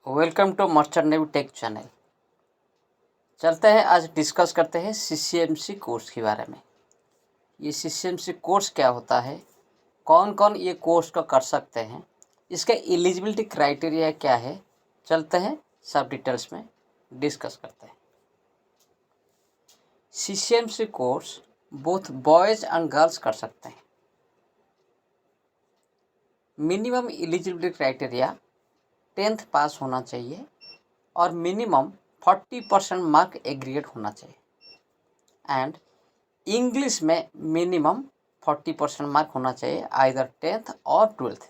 Welcome to merchant navy tech channel. चलते हैं, आज डिस्कस करते हैं सीसीएमसी कोर्स के बारे में। ये सीसीएमसी कोर्स क्या होता है, कौन कौन ये कोर्स को कर सकते हैं, इसका एलिजिबिलिटी क्राइटेरिया क्या है। चलते हैं, सब डिटेल्स में डिस्कस करते हैं। CCMC course both boys and girls कर सकते हैं। मिनिमम एलिजिबिलिटी क्राइटेरिया 10th पास होना चाहिए और मिनिमम 40% मार्क एग्रीगेट होना चाहिए। एंड इंग्लिश में मिनिमम 40% मार्क होना चाहिए, आइदर 10th और 12th।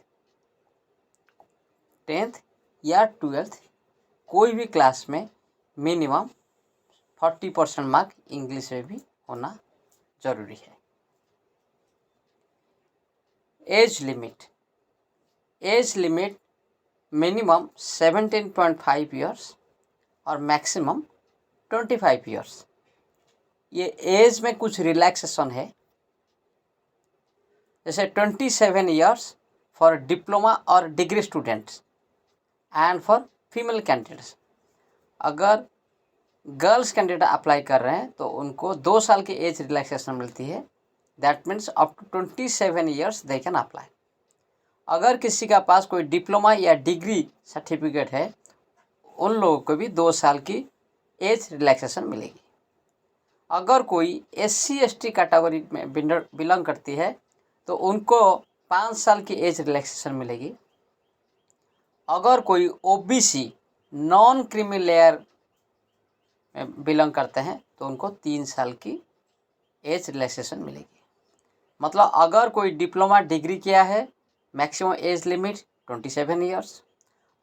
10th या 12th कोई भी क्लास में मिनिमम 40% मार्क इंग्लिश में भी होना ज़रूरी है। एज लिमिट मिनिमम 17.5 ईयर्स और मैक्सिमम 25 ईयर्स। ये एज में कुछ रिलैक्सेशन है, जैसे 27 ईयर्स फॉर डिप्लोमा और degree students and for female candidates. अगर गर्ल्स कैंडिडेट अप्लाई कर रहे हैं तो उनको 2 साल की एज रिलैक्सेशन मिलती है। That means up to 27 years they can apply. अगर किसी का पास कोई डिप्लोमा या डिग्री सर्टिफिकेट है, उन लोगों को भी 2 साल की एज रिलैक्सेशन मिलेगी। अगर कोई SC/ST कैटेगरी में बिलोंग करती है तो उनको 5 साल की एज रिलैक्सेशन मिलेगी। अगर कोई OBC नॉन क्रीमी लेयर में बिलोंग करते हैं तो उनको 3 साल की एज रिलैक्सेशन मिलेगी। मतलब अगर कोई डिप्लोमा डिग्री किया है, मैक्सिमम एज लिमिट 27 ईयर्स।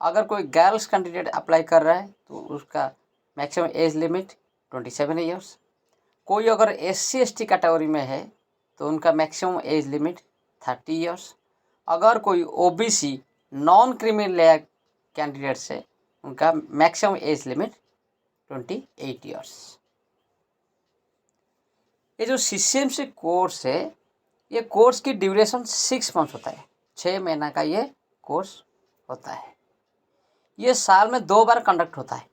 अगर कोई गर्ल्स कैंडिडेट अप्लाई कर रहा है तो उसका मैक्सिमम एज लिमिट 27 ईयर्स। कोई अगर SC/ST कैटेगरी में है तो उनका मैक्सिमम एज लिमिट 30 ईयर्स। अगर कोई OBC non creamy layer candidate से उनका मैक्सिमम एज लिमिट 28 ईयर्स। ये जो CCMC कोर्स है, ये कोर्स की ड्यूरेशन 6 मंथ होता है। 6 महीना का ये कोर्स होता है। ये साल में 2 बार कंडक्ट होता है।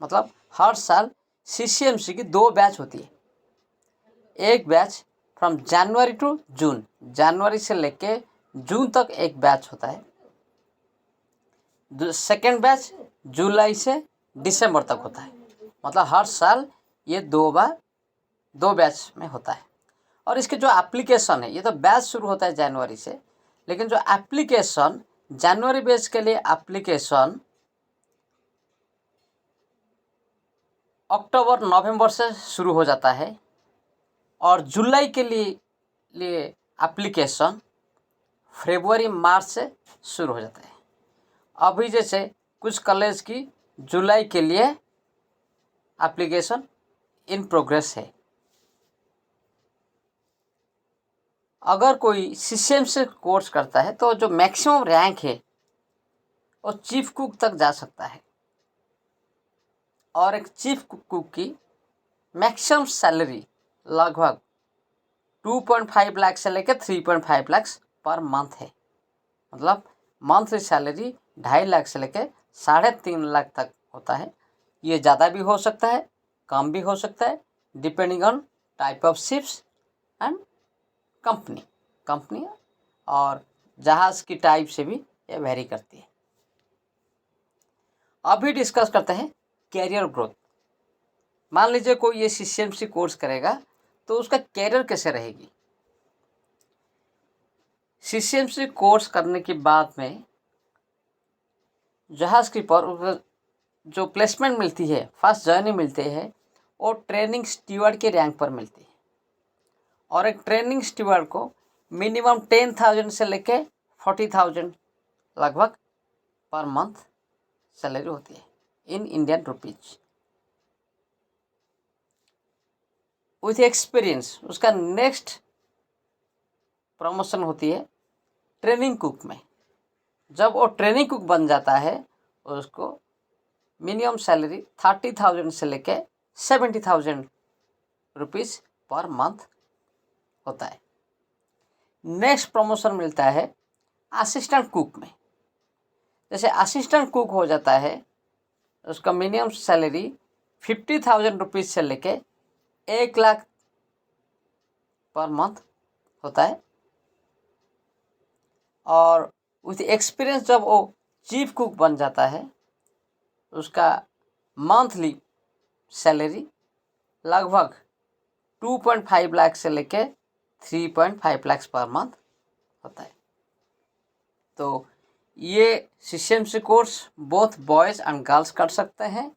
मतलब हर साल CCMC की 2 बैच होती है। एक batch from January to June, जनवरी से लेके जून तक एक बैच होता है। सेकेंड बैच जुलाई से दिसंबर तक होता है। मतलब हर साल ये 2 बैच में होता है। और इसके जो एप्लीकेशन है, ये तो बैच शुरू होता है जनवरी से, लेकिन जो एप्लीकेशन जनवरी बैच के लिए एप्लीकेशन अक्टूबर नवंबर से शुरू हो जाता है और जुलाई के लिए एप्लीकेशन फरवरी मार्च से शुरू हो जाता है। अभी जैसे कुछ कॉलेज की जुलाई के लिए एप्लीकेशन इन प्रोग्रेस है। अगर कोई CCMC कोर्स करता है तो जो मैक्सिमम रैंक है वो चीफ कुक तक जा सकता है। और एक चीफ कुक की मैक्सिमम सैलरी लगभग 2.5 लाख से लेकर 3.5 लाख पर मंथ है। मतलब मंथली सैलरी 2.5 लाख से लेकर 3.5 लाख तक होता है। ये ज़्यादा भी हो सकता है, कम भी हो सकता है, depending on type of ships and company और जहाज़ की टाइप से भी ये वेरी करती है। अभी डिस्कस करते हैं कैरियर ग्रोथ। मान लीजिए कोई ये CCMC कोर्स करेगा तो उसका कैरियर कैसे रहेगी। CCMC कोर्स करने के बाद में जहाज़ की पर जो प्लेसमेंट मिलती है, फर्स्ट जर्नी मिलती है, वो ट्रेनिंग स्टीवर्ड के रैंक पर मिलती है। और एक ट्रेनिंग स्टीवर्ड को मिनिमम 10,000 से लेके 40,000 लगभग पर मंथ सैलरी होती है in Indian rupees. With experience उसका नेक्स्ट प्रमोशन होती है ट्रेनिंग कुक में। जब वो ट्रेनिंग कुक बन जाता है उसको मिनिमम सैलरी 30,000 से लेके 70,000 रुपीज़ पर मंथ होता है। नेक्स्ट प्रमोशन मिलता है असिस्टेंट कुक में। जैसे असिस्टेंट कुक हो जाता है, उसका मिनिमम सैलरी 50,000 रुपीज़ से लेके 1,00,000 पर मंथ होता है। और विथ एक्सपीरियंस जब वो चीफ कुक बन जाता है, उसका मंथली सैलरी लगभग 2.5 लाख से लेके 3.5 लाख पर मंथ होता है। तो ये CCMC course both boys and girls कर सकते हैं।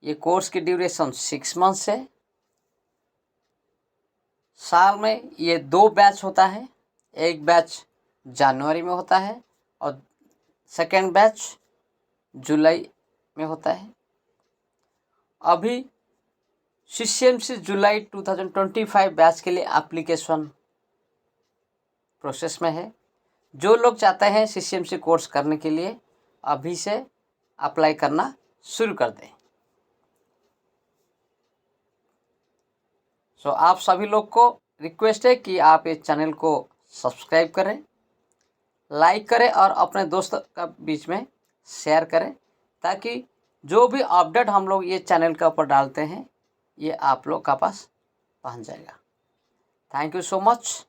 ये कोर्स की ड्यूरेशन 6 मंथ्स है। साल में ये 2 बैच होता है। एक बैच जनवरी में होता है और सेकेंड बैच जुलाई में होता है। अभी CCMC जुलाई 2025 बैच के लिए एप्लीकेशन प्रोसेस में है। जो लोग चाहते हैं CCMC कोर्स करने के लिए अभी से अप्लाई करना शुरू कर दें। सो आप सभी लोग को रिक्वेस्ट है कि आप इस चैनल को सब्सक्राइब करें, लाइक करें और अपने दोस्तों का बीच में शेयर करें, ताकि जो भी अपडेट हम लोग ये चैनल के ऊपर डालते हैं ये आप लोग का पास पहुंच जाएगा। Thank you so much.